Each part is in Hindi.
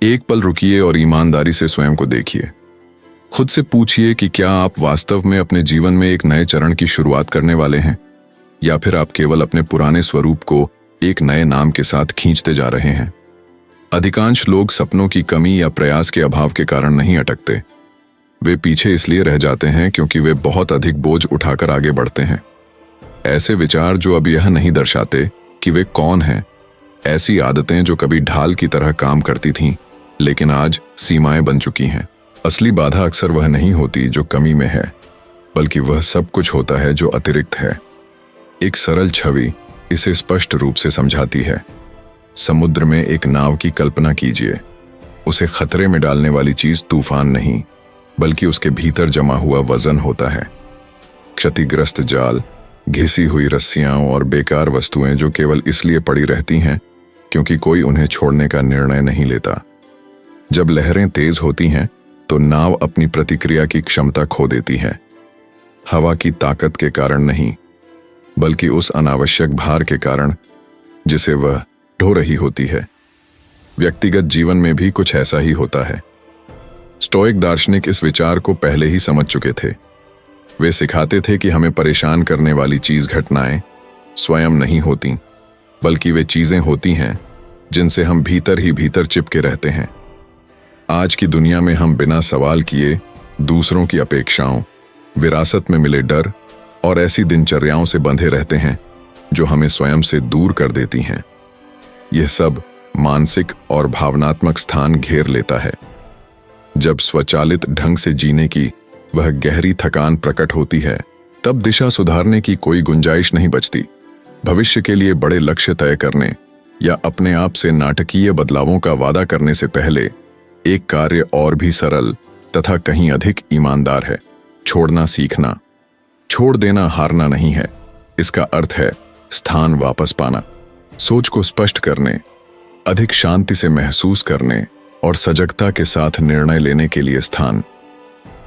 एक पल रुकिए और ईमानदारी से स्वयं को देखिए। खुद से पूछिए कि क्या आप वास्तव में अपने जीवन में एक नए चरण की शुरुआत करने वाले हैं, या फिर आप केवल अपने पुराने स्वरूप को एक नए नाम के साथ खींचते जा रहे हैं। अधिकांश लोग सपनों की कमी या प्रयास के अभाव के कारण नहीं अटकते। वे पीछे इसलिए रह जाते हैं क्योंकि वे बहुत अधिक बोझ उठाकर आगे बढ़ते हैं। ऐसे विचार जो अब यह नहीं दर्शाते कि वे कौन हैं, ऐसी आदतें जो कभी ढाल की तरह काम करती थीं लेकिन आज सीमाएं बन चुकी हैं। असली बाधा अक्सर वह नहीं होती जो कमी में है, बल्कि वह सब कुछ होता है जो अतिरिक्त है। एक सरल छवि इसे स्पष्ट रूप से समझाती है। समुद्र में एक नाव की कल्पना कीजिए। उसे खतरे में डालने वाली चीज तूफान नहीं, बल्कि उसके भीतर जमा हुआ वजन होता है। क्षतिग्रस्त जाल, घिसी हुई रस्सियां और बेकार वस्तुएं जो केवल इसलिए पड़ी रहती हैं क्योंकि कोई उन्हें छोड़ने का निर्णय नहीं लेता। जब लहरें तेज होती हैं तो नाव अपनी प्रतिक्रिया की क्षमता खो देती है। हवा की ताकत के कारण नहीं, बल्कि उस अनावश्यक भार के कारण जिसे वह ढो रही होती है। व्यक्तिगत जीवन में भी कुछ ऐसा ही होता है। स्टोइक दार्शनिक इस विचार को पहले ही समझ चुके थे। वे सिखाते थे कि हमें परेशान करने वाली चीज घटनाएं स्वयं नहीं होती, बल्कि वे चीजें होती हैं जिनसे हम भीतर ही भीतर चिपके रहते हैं। आज की दुनिया में हम बिना सवाल किए दूसरों की अपेक्षाओं, विरासत में मिले डर और ऐसी दिनचर्याओं से बंधे रहते हैं जो हमें स्वयं से दूर कर देती हैं। यह सब मानसिक और भावनात्मक स्थान घेर लेता है। जब स्वचालित ढंग से जीने की वह गहरी थकान प्रकट होती है, तब दिशा सुधारने की कोई गुंजाइश नहीं बचती। भविष्य के लिए बड़े लक्ष्य तय करने या अपने आप से नाटकीय बदलावों का वादा करने से पहले एक कार्य और भी सरल तथा कहीं अधिक ईमानदार है: छोड़ना सीखना। छोड़ देना हारना नहीं है, इसका अर्थ है स्थान वापस पाना, सोच को स्पष्ट करने, अधिक शांति से महसूस करने और सजगता के साथ निर्णय लेने के लिए स्थान।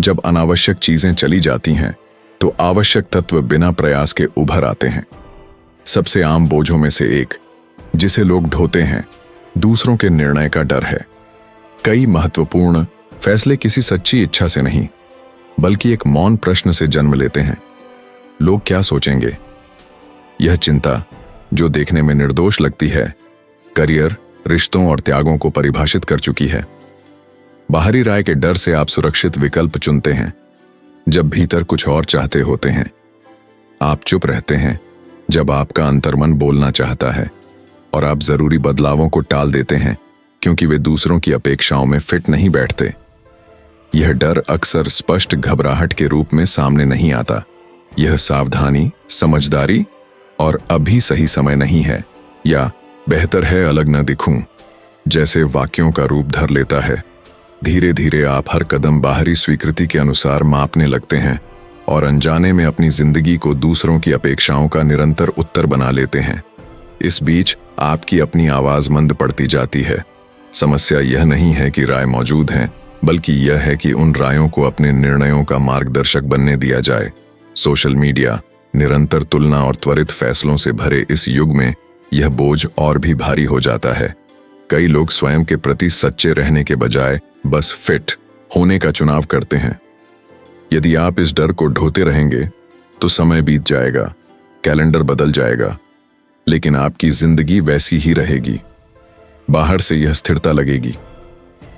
जब अनावश्यक चीजें चली जाती हैं तो आवश्यक तत्व बिना प्रयास के उभर आते हैं। सबसे आम बोझों में से एक जिसे लोग ढोते हैं, दूसरों के निर्णय का डर है। कई महत्वपूर्ण फैसले किसी सच्ची इच्छा से नहीं, बल्कि एक मौन प्रश्न से जन्म लेते हैं: लोग क्या सोचेंगे? यह चिंता, जो देखने में निर्दोष लगती है, करियर, रिश्तों और त्यागों को परिभाषित कर चुकी है। बाहरी राय के डर से आप सुरक्षित विकल्प चुनते हैं, जब भीतर कुछ और चाहते होते हैं। आप चुप रहते हैं जब आपका अंतर्मन बोलना चाहता है, और आप जरूरी बदलावों को टाल देते हैं क्योंकि वे दूसरों की अपेक्षाओं में फिट नहीं बैठते। यह डर अक्सर स्पष्ट घबराहट के रूप में सामने नहीं आता। यह सावधानी, समझदारी और अभी सही समय नहीं है या बेहतर है अलग न दिखूं जैसे वाक्यों का रूप धर लेता है। धीरे धीरे आप हर कदम बाहरी स्वीकृति के अनुसार मापने लगते हैं और अनजाने में अपनी जिंदगी को दूसरों की अपेक्षाओं का निरंतर उत्तर बना लेते हैं। इस बीच आपकी अपनी आवाज मंद पड़ती जाती है। समस्या यह नहीं है कि राय मौजूद हैं, बल्कि यह है कि उन रायों को अपने निर्णयों का मार्गदर्शक बनने दिया जाए। सोशल मीडिया, निरंतर तुलना और त्वरित फैसलों से भरे इस युग में यह बोझ और भी भारी हो जाता है। कई लोग स्वयं के प्रति सच्चे रहने के बजाय बस फिट होने का चुनाव करते हैं। यदि आप इस डर को ढोते रहेंगे तो समय बीत जाएगा, कैलेंडर बदल जाएगा, लेकिन आपकी जिंदगी वैसी ही रहेगी। बाहर से यह स्थिरता लगेगी,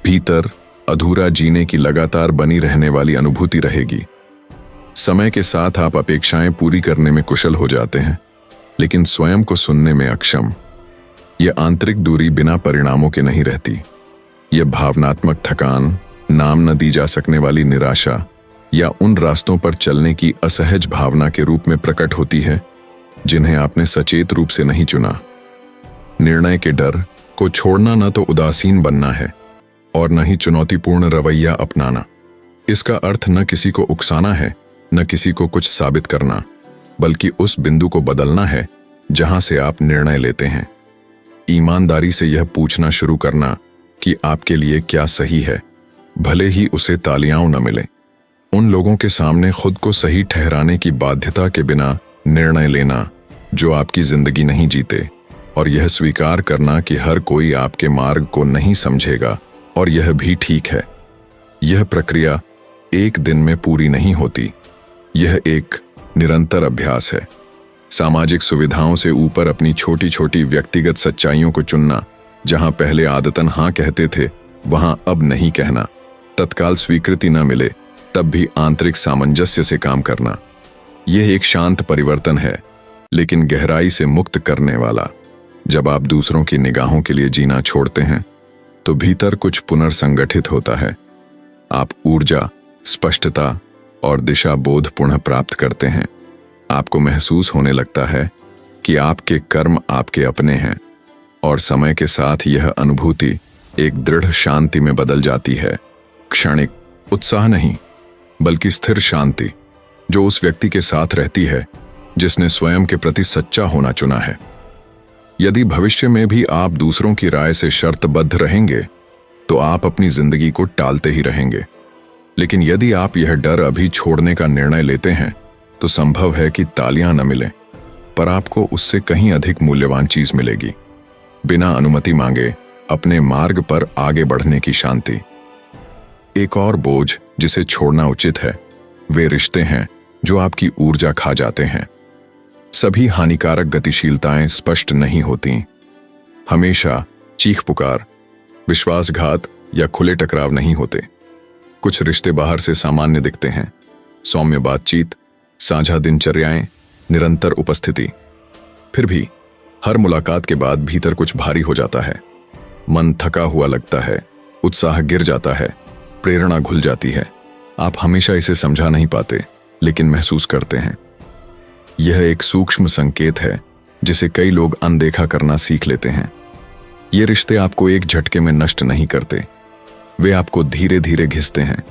भीतर अधूरा जीने की लगातार बनी रहने वाली अनुभूति रहेगी। समय के साथ आप अपेक्षाएं पूरी करने में कुशल हो जाते हैं, लेकिन स्वयं को सुनने में अक्षम। यह आंतरिक दूरी बिना परिणामों के नहीं रहती। यह भावनात्मक थकान, नाम न दी जा सकने वाली निराशा या उन रास्तों पर चलने की असहज भावना के रूप में प्रकट होती है जिन्हें आपने सचेत रूप से नहीं चुना। निर्णय के डर को छोड़ना न तो उदासीन बनना है और न ही चुनौतीपूर्ण रवैया अपनाना। इसका अर्थ न किसी को उकसाना है, न किसी को कुछ साबित करना, बल्कि उस बिंदु को बदलना है जहां से आप निर्णय लेते हैं। ईमानदारी से यह पूछना शुरू करना कि आपके लिए क्या सही है, भले ही उसे तालियां न मिलें। उन लोगों के सामने खुद को सही ठहराने की बाध्यता के बिना निर्णय लेना जो आपकी जिंदगी नहीं जीते, और यह स्वीकार करना कि हर कोई आपके मार्ग को नहीं समझेगा और यह भी ठीक है। यह प्रक्रिया एक दिन में पूरी नहीं होती, यह एक निरंतर अभ्यास है। सामाजिक सुविधाओं से ऊपर अपनी छोटी छोटी व्यक्तिगत सच्चाइयों को चुनना, जहां पहले आदतन हाँ कहते थे वहां अब नहीं कहना, तत्काल स्वीकृति न मिले तब भी आंतरिक सामंजस्य से काम करना, यह एक शांत परिवर्तन है लेकिन गहराई से मुक्त करने वाला। जब आप दूसरों की निगाहों के लिए जीना छोड़ते हैं तो भीतर कुछ पुनर्संगठित होता है। आप ऊर्जा, स्पष्टता और दिशा बोध पुनः प्राप्त करते हैं। आपको महसूस होने लगता है कि आपके कर्म आपके अपने हैं और समय के साथ यह अनुभूति एक दृढ़ शांति में बदल जाती है। क्षणिक उत्साह नहीं, बल्कि स्थिर शांति जो उस व्यक्ति के साथ रहती है जिसने स्वयं के प्रति सच्चा होना चुना है। यदि भविष्य में भी आप दूसरों की राय से शर्तबद्ध रहेंगे तो आप अपनी जिंदगी को टालते ही रहेंगे। लेकिन यदि आप यह डर अभी छोड़ने का निर्णय लेते हैं तो संभव है कि तालियां न मिलें, पर आपको उससे कहीं अधिक मूल्यवान चीज मिलेगी। बिना अनुमति मांगे अपने मार्ग पर आगे बढ़ने की शांति। एक और बोझ जिसे छोड़ना उचित है वे रिश्ते हैं जो आपकी ऊर्जा खा जाते हैं। सभी हानिकारक गतिशीलताएं स्पष्ट नहीं होती। हमेशा चीख पुकार, विश्वासघात या खुले टकराव नहीं होते। कुछ रिश्ते बाहर से सामान्य दिखते हैं, सौम्य बातचीत, साझा दिनचर्याएं, निरंतर उपस्थिति। फिर भी हर मुलाकात के बाद भीतर कुछ भारी हो जाता है। मन थका हुआ लगता है, उत्साह गिर जाता है, प्रेरणा घुल जाती है। आप हमेशा इसे समझा नहीं पाते लेकिन महसूस करते हैं। यह एक सूक्ष्म संकेत है जिसे कई लोग अनदेखा करना सीख लेते हैं। ये रिश्ते आपको एक झटके में नष्ट नहीं करते, वे आपको धीरे धीरे घिसते हैं।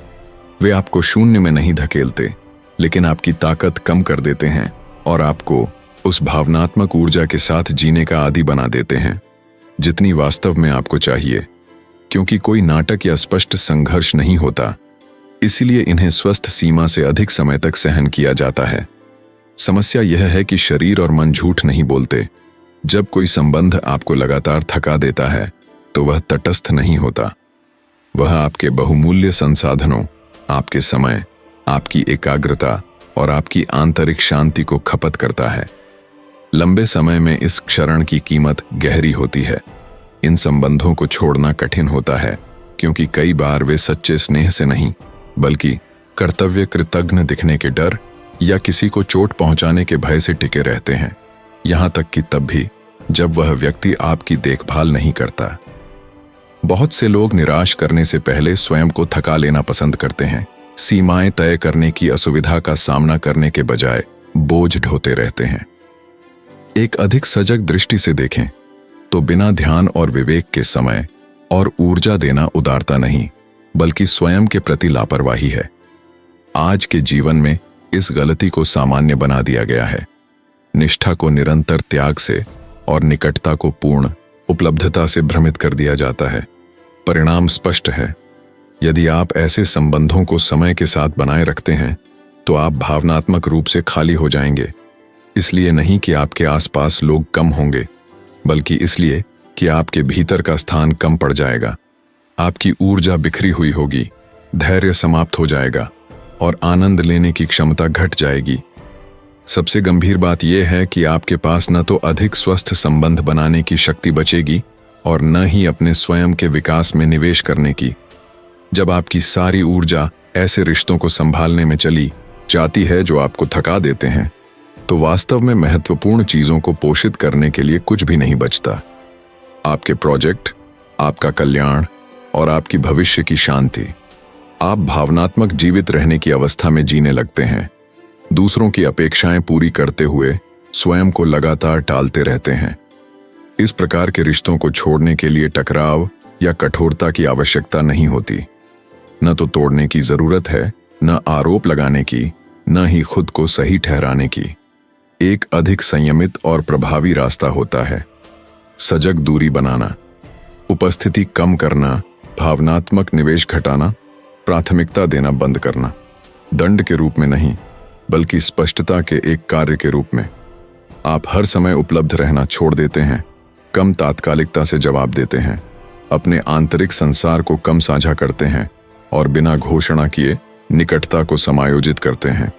वे आपको शून्य में नहीं धकेलते, लेकिन आपकी ताकत कम कर देते हैं और आपको उस भावनात्मक ऊर्जा के साथ जीने का आदी बना देते हैं जितनी वास्तव में आपको चाहिए। क्योंकि कोई नाटक या स्पष्ट संघर्ष नहीं होता, इसलिए इन्हें स्वस्थ सीमा से अधिक समय तक सहन किया जाता है। समस्या यह है कि शरीर और मन झूठ नहीं बोलते। जब कोई संबंध आपको लगातार थका देता है तो वह तटस्थ नहीं होता। वह आपके बहुमूल्य संसाधनों, आपके समय, आपकी एकाग्रता और आपकी आंतरिक शांति को खपत करता है। लंबे समय में इस क्षरण की कीमत गहरी होती है। इन संबंधों को छोड़ना कठिन होता है क्योंकि कई बार वे सच्चे स्नेह से नहीं बल्कि कर्तव्य कृतज्ञ दिखने के डर या किसी को चोट पहुंचाने के भय से टिके रहते हैं। यहां तक कि तब भी जब वह व्यक्ति आपकी देखभाल नहीं करता। बहुत से लोग निराश करने से पहले स्वयं को थका लेना पसंद करते हैं। सीमाएं तय करने की असुविधा का सामना करने के बजाय बोझ ढोते रहते हैं। एक अधिक सजग दृष्टि से देखें तो बिना ध्यान और विवेक के समय और ऊर्जा देना उदारता नहीं बल्कि स्वयं के प्रति लापरवाही है। आज के जीवन में इस गलती को सामान्य बना दिया गया है। निष्ठा को निरंतर त्याग से और निकटता को पूर्ण उपलब्धता से भ्रमित कर दिया जाता है। परिणाम स्पष्ट है। यदि आप ऐसे संबंधों को समय के साथ बनाए रखते हैं तो आप भावनात्मक रूप से खाली हो जाएंगे। इसलिए नहीं कि आपके आसपास लोग कम होंगे, बल्कि इसलिए कि आपके भीतर का स्थान कम पड़ जाएगा। आपकी ऊर्जा बिखरी हुई होगी, धैर्य समाप्त हो जाएगा और आनंद लेने की क्षमता घट जाएगी। सबसे गंभीर बात यह है कि आपके पास न तो अधिक स्वस्थ संबंध बनाने की शक्ति बचेगी और न ही अपने स्वयं के विकास में निवेश करने की। जब आपकी सारी ऊर्जा ऐसे रिश्तों को संभालने में चली जाती है जो आपको थका देते हैं, तो वास्तव में महत्वपूर्ण चीजों को पोषित करने के लिए कुछ भी नहीं बचता। आपके प्रोजेक्ट, आपका कल्याण और आपकी भविष्य की शांति। आप भावनात्मक जीवित रहने की अवस्था में जीने लगते हैं। दूसरों की अपेक्षाएं पूरी करते हुए स्वयं को लगातार टालते रहते हैं। इस प्रकार के रिश्तों को छोड़ने के लिए टकराव या कठोरता की आवश्यकता नहीं होती। न तो तोड़ने की जरूरत है, न आरोप लगाने की, न ही खुद को सही ठहराने की। एक अधिक संयमित और प्रभावी रास्ता होता है। सजग दूरी बनाना, उपस्थिति कम करना, भावनात्मक निवेश घटाना, प्राथमिकता देना बंद करना। दंड के रूप में नहीं, बल्कि स्पष्टता के एक कार्य के रूप में। आप हर समय उपलब्ध रहना छोड़ देते हैं, कम तात्कालिकता से जवाब देते हैं अपने आंतरिक संसार को कम साझा करते हैं और बिना घोषणा किए निकटता को समायोजित करते हैं।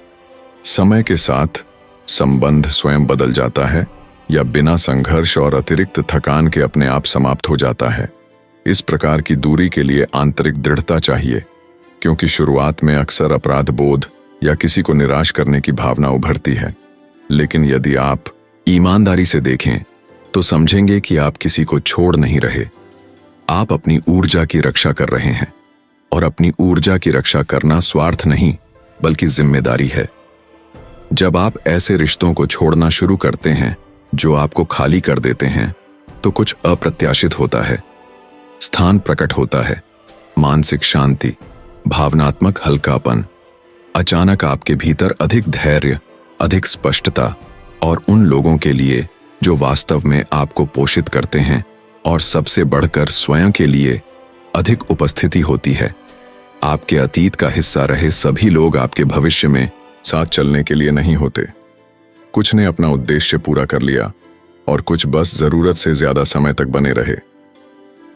समय के साथ संबंध स्वयं बदल जाता है या बिना संघर्ष और अतिरिक्त थकान के अपने आप समाप्त हो जाता है। इस प्रकार की दूरी के लिए आंतरिक दृढ़ता चाहिए, क्योंकि शुरुआत में अक्सर अपराध बोध या किसी को निराश करने की भावना उभरती है। लेकिन यदि आप ईमानदारी से देखें तो समझेंगे कि आप किसी को छोड़ नहीं रहे, आप अपनी ऊर्जा की रक्षा कर रहे हैं। और अपनी ऊर्जा की रक्षा करना स्वार्थ नहीं बल्कि जिम्मेदारी है। जब आप ऐसे रिश्तों को छोड़ना शुरू करते हैं जो आपको खाली कर देते हैं, तो कुछ अप्रत्याशित होता है। स्थान प्रकट होता है, मानसिक शांति, भावनात्मक हल्कापन। अचानक आपके भीतर अधिक धैर्य, अधिक स्पष्टता और उन लोगों के लिए जो वास्तव में आपको पोषित करते हैं और सबसे बढ़कर स्वयं के लिए अधिक उपस्थिति होती है। आपके अतीत का हिस्सा रहे सभी लोग आपके भविष्य में साथ चलने के लिए नहीं होते। कुछ ने अपना उद्देश्य पूरा कर लिया और कुछ बस जरूरत से ज्यादा समय तक बने रहे।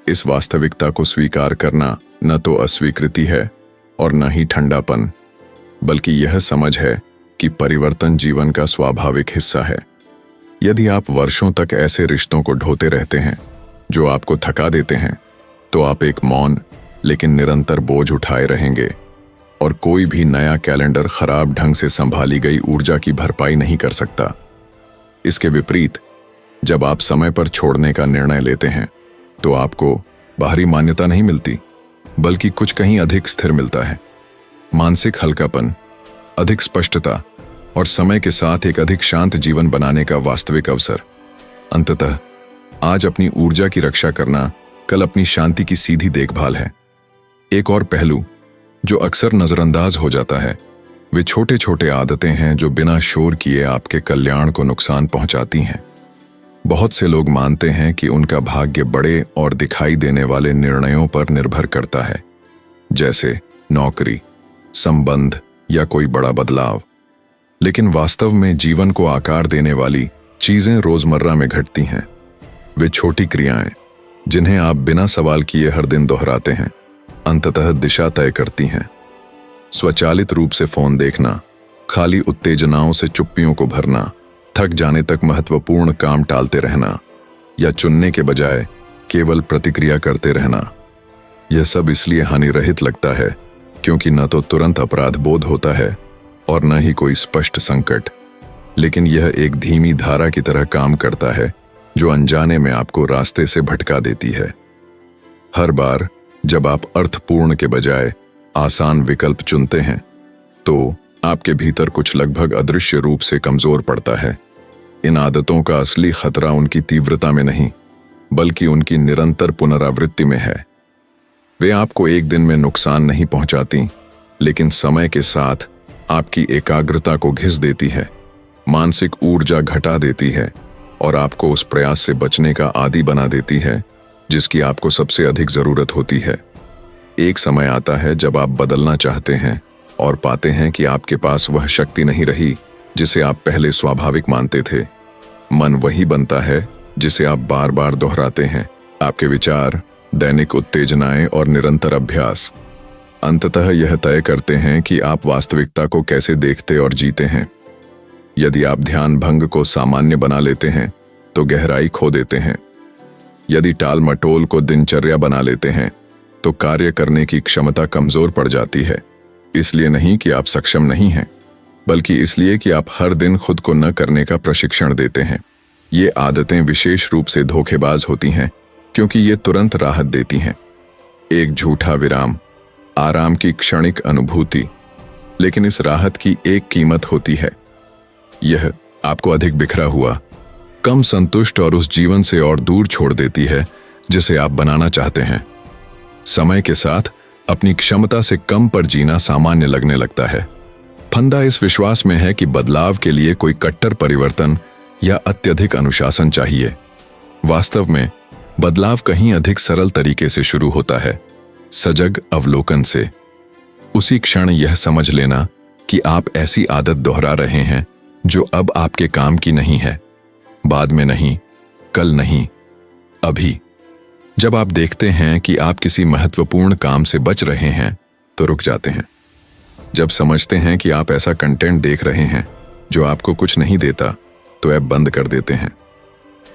इस वास्तविकता को स्वीकार करना न तो अस्वीकृति है और न ही ठंडापन, बल्कि यह समझ है कि परिवर्तन जीवन का स्वाभाविक हिस्सा है। यदि आप वर्षों तक ऐसे रिश्तों को ढोते रहते हैं जो आपको थका देते हैं, तो आप एक मौन लेकिन निरंतर बोझ उठाए रहेंगे और कोई भी नया कैलेंडर खराब ढंग से संभाली गई ऊर्जा की भरपाई नहीं कर सकता। इसके विपरीत, जब आप समय पर छोड़ने का निर्णय लेते हैं तो आपको बाहरी मान्यता नहीं मिलती, बल्कि कुछ कहीं अधिक स्थिर मिलता है। मानसिक हल्कापन, अधिक स्पष्टता और समय के साथ एक अधिक शांत जीवन बनाने का वास्तविक अवसर। अंततः आज अपनी ऊर्जा की रक्षा करना कल अपनी शांति की सीधी देखभाल है। एक और पहलू जो अक्सर नजरअंदाज हो जाता है, वे छोटे छोटे आदतें हैं जो बिना शोर किए आपके कल्याण को नुकसान पहुंचाती हैं। बहुत से लोग मानते हैं कि उनका भाग्य बड़े और दिखाई देने वाले निर्णयों पर निर्भर करता है, जैसे नौकरी, संबंध या कोई बड़ा बदलाव। लेकिन वास्तव में जीवन को आकार देने वाली चीजें रोजमर्रा में घटती हैं। वे छोटी क्रियाएं जिन्हें आप बिना सवाल किए हर दिन दोहराते हैं, अंततः दिशा तय करती हैं। स्वचालित रूप से फोन देखना, खाली उत्तेजनाओं से चुप्पियों को भरना, थक जाने तक महत्वपूर्ण काम टालते रहना या चुनने के बजाय केवल प्रतिक्रिया करते रहना, यह सब इसलिए हानिरहित लगता है क्योंकि न तो तुरंत अपराध बोध होता है और न ही कोई स्पष्ट संकट, लेकिन यह एक धीमी धारा की तरह काम करता है जो अनजाने में आपको रास्ते से भटका देती है। हर बार जब आप अर्थपूर्ण के बजाय आसान विकल्प चुनते हैं, तो आपके भीतर कुछ लगभग अदृश्य रूप से कमजोर पड़ता है। इन आदतों का असली खतरा उनकी तीव्रता में नहीं, बल्कि उनकी निरंतर पुनरावृत्ति में है। वे आपको एक दिन में नुकसान नहीं पहुंचाती, लेकिन समय के साथ आपकी एकाग्रता को घिस देती है, मानसिक ऊर्जा घटा देती है और आपको उस प्रयास से बचने का आदी बना देती है जिसकी आपको सबसे अधिक जरूरत होती है। एक समय आता है जब आप बदलना चाहते हैं और पाते हैं कि आपके पास वह शक्ति नहीं रही जिसे आप पहले स्वाभाविक मानते थे। मन वही बनता है जिसे आप बार बार दोहराते हैं। आपके विचार, दैनिक उत्तेजनाएं और निरंतर अभ्यास अंततः यह तय करते हैं कि आप वास्तविकता को कैसे देखते और जीते हैं। यदि आप ध्यान भंग को सामान्य बना लेते हैं तो गहराई खो देते हैं। यदि टाल मटोल को दिनचर्या बना लेते हैं तो कार्य करने की क्षमता कमजोर पड़ जाती है। इसलिए नहीं कि आप सक्षम नहीं हैं, बल्कि इसलिए कि आप हर दिन खुद को न करने का प्रशिक्षण देते हैं। ये आदतें विशेष रूप से धोखेबाज होती हैं क्योंकि ये तुरंत राहत देती हैं, एक झूठा विराम, आराम की क्षणिक अनुभूति। लेकिन इस राहत की एक कीमत होती है, यह आपको अधिक बिखरा हुआ, कम संतुष्ट और उस जीवन से और दूर छोड़ देती है जिसे आप बनाना चाहते हैं। समय के साथ अपनी क्षमता से कम पर जीना सामान्य लगने लगता है। फंदा इस विश्वास में है कि बदलाव के लिए कोई कट्टर परिवर्तन या अत्यधिक अनुशासन चाहिए। वास्तव में बदलाव कहीं अधिक सरल तरीके से शुरू होता है, सजग अवलोकन से। उसी क्षण यह समझ लेना कि आप ऐसी आदत दोहरा रहे हैं जो अब आपके काम की नहीं है। बाद में नहीं, कल नहीं, अभी। जब आप देखते हैं कि आप किसी महत्वपूर्ण काम से बच रहे हैं तो रुक जाते हैं। जब समझते हैं कि आप ऐसा कंटेंट देख रहे हैं जो आपको कुछ नहीं देता तो ऐप बंद कर देते हैं।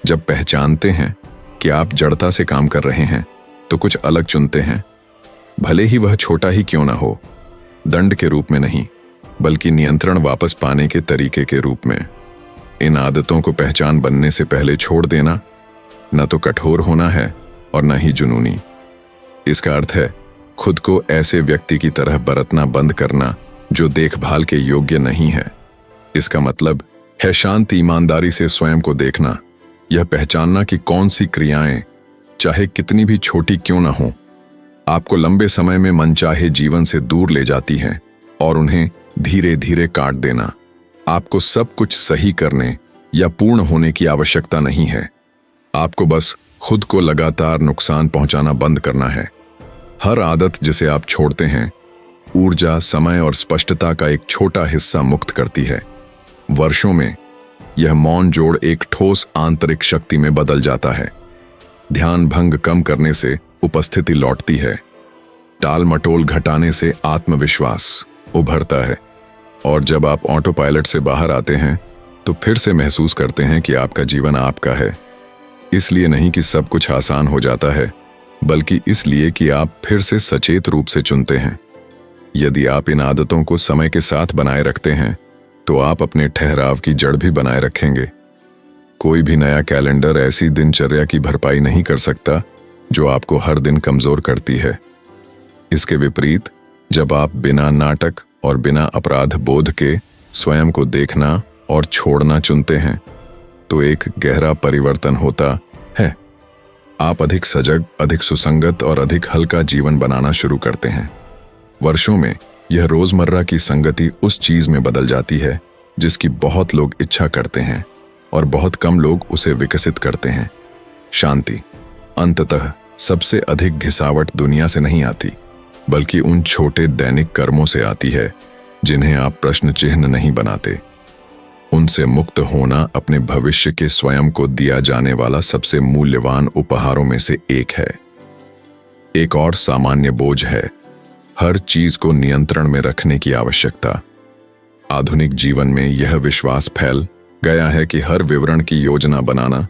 जब पहचानते हैं कि आप जड़ता से काम कर रहे हैं तो कुछ अलग चुनते हैं, भले ही वह छोटा ही क्यों ना हो, दंड के रूप में नहीं बल्कि नियंत्रण वापस पाने के तरीके के रूप में। इन आदतों को पहचान बनने से पहले छोड़ देना न तो कठोर होना है और न ही जुनूनी। इसका अर्थ है खुद को ऐसे व्यक्ति की तरह बरतना बंद करना जो देखभाल के योग्य नहीं है। इसका मतलब है शांति ईमानदारी से स्वयं को देखना, यह पहचानना कि कौन सी क्रियाएं चाहे कितनी भी छोटी क्यों ना हो आपको लंबे समय में मनचाहे जीवन से दूर ले जाती हैं और उन्हें धीरे धीरे काट देना। आपको सब कुछ सही करने या पूर्ण होने की आवश्यकता नहीं है, आपको बस खुद को लगातार नुकसान पहुंचाना बंद करना है। हर आदत जिसे आप छोड़ते हैं ऊर्जा, समय और स्पष्टता का एक छोटा हिस्सा मुक्त करती है। वर्षों में यह मौन जोड़ एक ठोस आंतरिक शक्ति में बदल जाता है। ध्यान भंग कम करने से उपस्थिति लौटती है, टाल मटोल घटाने से आत्मविश्वास उभरता है और जब आप ऑटो पायलट से बाहर आते हैं तो फिर से महसूस करते हैं कि आपका जीवन आपका है। इसलिए नहीं कि सब कुछ आसान हो जाता है, बल्कि इसलिए कि आप फिर से सचेत रूप से चुनते हैं। यदि आप इन आदतों को समय के साथ बनाए रखते हैं तो आप अपने ठहराव की जड़ भी बनाए रखेंगे। कोई भी नया कैलेंडर ऐसी दिनचर्या की भरपाई नहीं कर सकता जो आपको हर दिन कमजोर करती है। इसके विपरीत जब आप बिना नाटक और बिना अपराध बोध के स्वयं को देखना और छोड़ना चुनते हैं तो एक गहरा परिवर्तन होता है। आप अधिक सजग, अधिक सुसंगत और अधिक हल्का जीवन बनाना शुरू करते हैं। वर्षों में यह रोजमर्रा की संगति उस चीज में बदल जाती है जिसकी बहुत लोग इच्छा करते हैं और बहुत कम लोग उसे विकसित करते हैं। शांति अंततः सबसे अधिक घिसावट दुनिया से नहीं आती बल्कि उन छोटे दैनिक कर्मों से आती है जिन्हें आप प्रश्न चिन्ह नहीं बनाते। उनसे मुक्त होना अपने भविष्य के स्वयं को दिया जाने वाला सबसे मूल्यवान उपहारों में से एक है। एक और सामान्य बोझ है हर चीज को नियंत्रण में रखने की आवश्यकता। आधुनिक जीवन में यह विश्वास फैल गया है कि हर विवरण की योजना बनाना,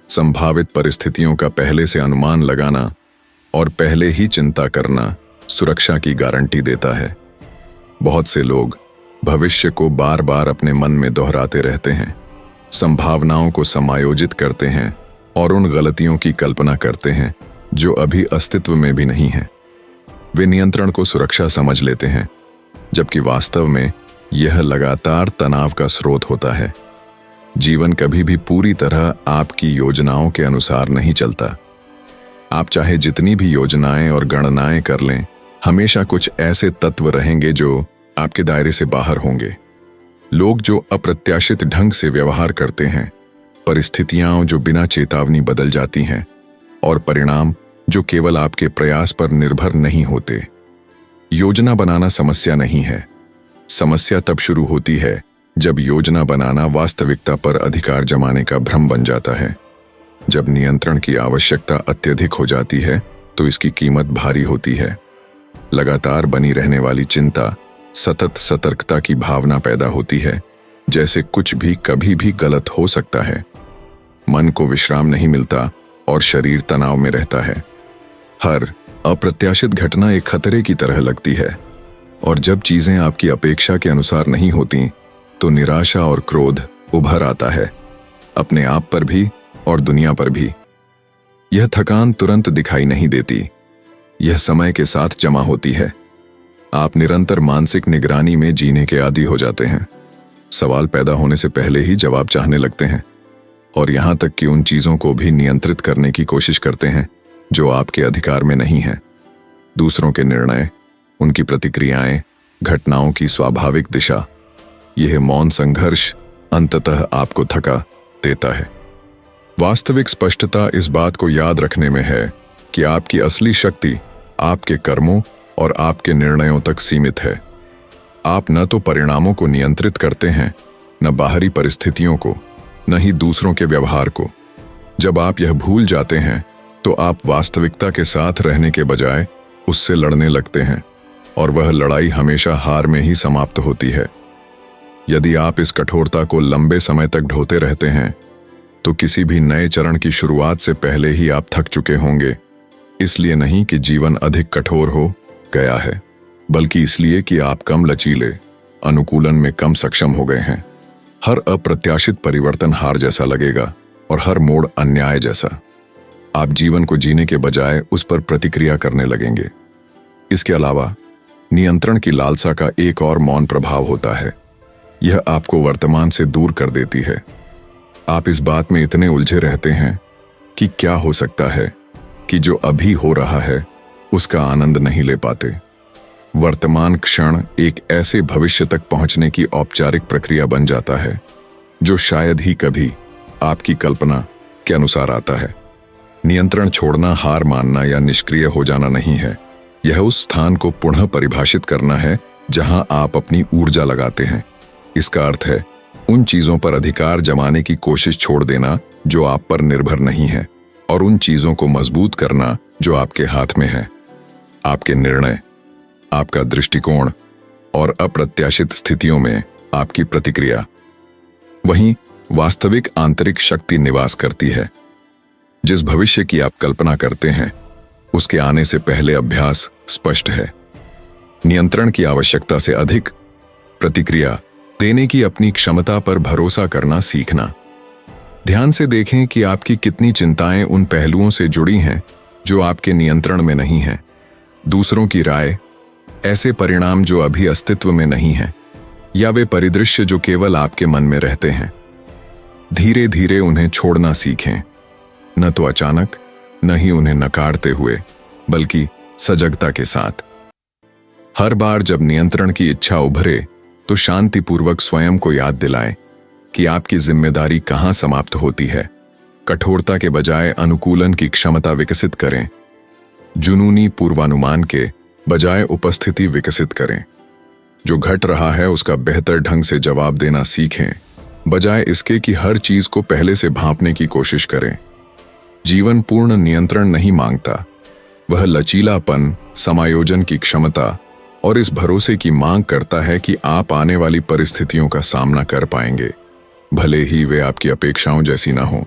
संभावित परिस्थितियों का पहले से अनुमान लगाना और पहले ही चिंता करना सुरक्षा की गारंटी देता है। बहुत से लोग भविष्य को बार बार अपने मन में दोहराते रहते हैं, संभावनाओं को समायोजित करते हैं और उन गलतियों की कल्पना करते हैं जो अभी अस्तित्व में भी नहीं है। वे नियंत्रण को सुरक्षा समझ लेते हैं, जबकि वास्तव में यह लगातार तनाव का स्रोत होता है। जीवन कभी भी पूरी तरह आपकी योजनाओं के अनुसार नहीं चलता। आप चाहे जितनी भी योजनाएं और गणनाएं कर लें, हमेशा कुछ ऐसे तत्व रहेंगे जो आपके दायरे से बाहर होंगे। लोग जो अप्रत्याशित ढंग से व्यवहार करते हैं, परिस्थितियां जो बिना चेतावनी बदल जाती हैं और परिणाम जो केवल आपके प्रयास पर निर्भर नहीं होते। योजना बनाना समस्या नहीं है। समस्या तब शुरू होती है जब योजना बनाना वास्तविकता पर अधिकार जमाने का भ्रम बन जाता है। जब नियंत्रण की आवश्यकता अत्यधिक हो जाती है तो इसकी कीमत भारी होती है। लगातार बनी रहने वाली चिंता सतत सतर्कता की भावना पैदा होती है, जैसे कुछ भी कभी भी गलत हो सकता है। मन को विश्राम नहीं मिलता और शरीर तनाव में रहता है। हर अप्रत्याशित घटना एक खतरे की तरह लगती है और जब चीजें आपकी अपेक्षा के अनुसार नहीं होती तो निराशा और क्रोध उभर आता है, अपने आप पर भी और दुनिया पर भी। यह थकान तुरंत दिखाई नहीं देती, यह समय के साथ जमा होती है। आप निरंतर मानसिक निगरानी में जीने के आदी हो जाते हैं। सवाल पैदा होने से पहले ही जवाब चाहने लगते हैं और यहां तक कि उन चीजों को भी नियंत्रित करने की कोशिश करते हैं जो आपके अधिकार में नहीं है। दूसरों के निर्णय, उनकी प्रतिक्रियाएं, घटनाओं की स्वाभाविक दिशा, यह मौन संघर्ष अंततः आपको थका देता है। वास्तविक स्पष्टता इस बात को याद रखने में है कि आपकी असली शक्ति आपके कर्मों और आपके निर्णयों तक सीमित है। आप न तो परिणामों को नियंत्रित करते हैं, न बाहरी परिस्थितियों को, न ही दूसरों के व्यवहार को। जब आप यह भूल जाते हैं तो आप वास्तविकता के साथ रहने के बजाय उससे लड़ने लगते हैं और वह लड़ाई हमेशा हार में ही समाप्त होती है। यदि आप इस कठोरता को लंबे समय तक ढोते रहते हैं तो किसी भी नए चरण की शुरुआत से पहले ही आप थक चुके होंगे। इसलिए नहीं कि जीवन अधिक कठोर हो गया है, बल्कि इसलिए कि आप कम लचीले, अनुकूलन में कम सक्षम हो गए हैं। हर अप्रत्याशित परिवर्तन हार जैसा लगेगा और हर मोड़ अन्याय जैसा। आप जीवन को जीने के बजाय उस पर प्रतिक्रिया करने लगेंगे। इसके अलावा नियंत्रण की लालसा का एक और मौन प्रभाव होता है। यह आपको वर्तमान से दूर कर देती है। आप इस बात में इतने उलझे रहते हैं कि क्या हो सकता है कि जो अभी हो रहा है उसका आनंद नहीं ले पाते। वर्तमान क्षण एक ऐसे भविष्य तक पहुंचने की औपचारिक प्रक्रिया बन जाता है जो शायद ही कभी आपकी कल्पना के अनुसार आता है। नियंत्रण छोड़ना हार मानना या निष्क्रिय हो जाना नहीं है। यह उस स्थान को पुनः परिभाषित करना है जहां आप अपनी ऊर्जा लगाते हैं। इसका अर्थ है उन चीजों पर अधिकार जमाने की कोशिश छोड़ देना जो आप पर निर्भर नहीं है और उन चीजों को मजबूत करना जो आपके हाथ में है। आपके निर्णय, आपका दृष्टिकोण और अप्रत्याशित स्थितियों में आपकी प्रतिक्रिया, वहीं वास्तविक आंतरिक शक्ति निवास करती है। जिस भविष्य की आप कल्पना करते हैं उसके आने से पहले अभ्यास स्पष्ट है। नियंत्रण की आवश्यकता से अधिक प्रतिक्रिया देने की अपनी क्षमता पर भरोसा करना सीखना। ध्यान से देखें कि आपकी कितनी चिंताएं उन पहलुओं से जुड़ी हैं जो आपके नियंत्रण में नहीं हैं। दूसरों की राय, ऐसे परिणाम जो अभी अस्तित्व में नहीं हैं, या वे परिदृश्य जो केवल आपके मन में रहते हैं। धीरे धीरे उन्हें छोड़ना सीखें, न तो अचानक, न ही उन्हें नकारते हुए, बल्कि सजगता के साथ। हर बार जब नियंत्रण की इच्छा उभरे तो शांतिपूर्वक स्वयं को याद दिलाएं कि आपकी जिम्मेदारी कहां समाप्त होती है। कठोरता के बजाय अनुकूलन की क्षमता विकसित करें। जुनूनी पूर्वानुमान के बजाय उपस्थिति विकसित करें। जो घट रहा है उसका बेहतर ढंग से जवाब देना सीखें, बजाय इसके कि हर चीज को पहले से भांपने की कोशिश करें। जीवन पूर्ण नियंत्रण नहीं मांगता, वह लचीलापन, समायोजन की क्षमता और इस भरोसे की मांग करता है कि आप आने वाली परिस्थितियों का सामना कर पाएंगे, भले ही वे आपकी अपेक्षाओं जैसी ना हो।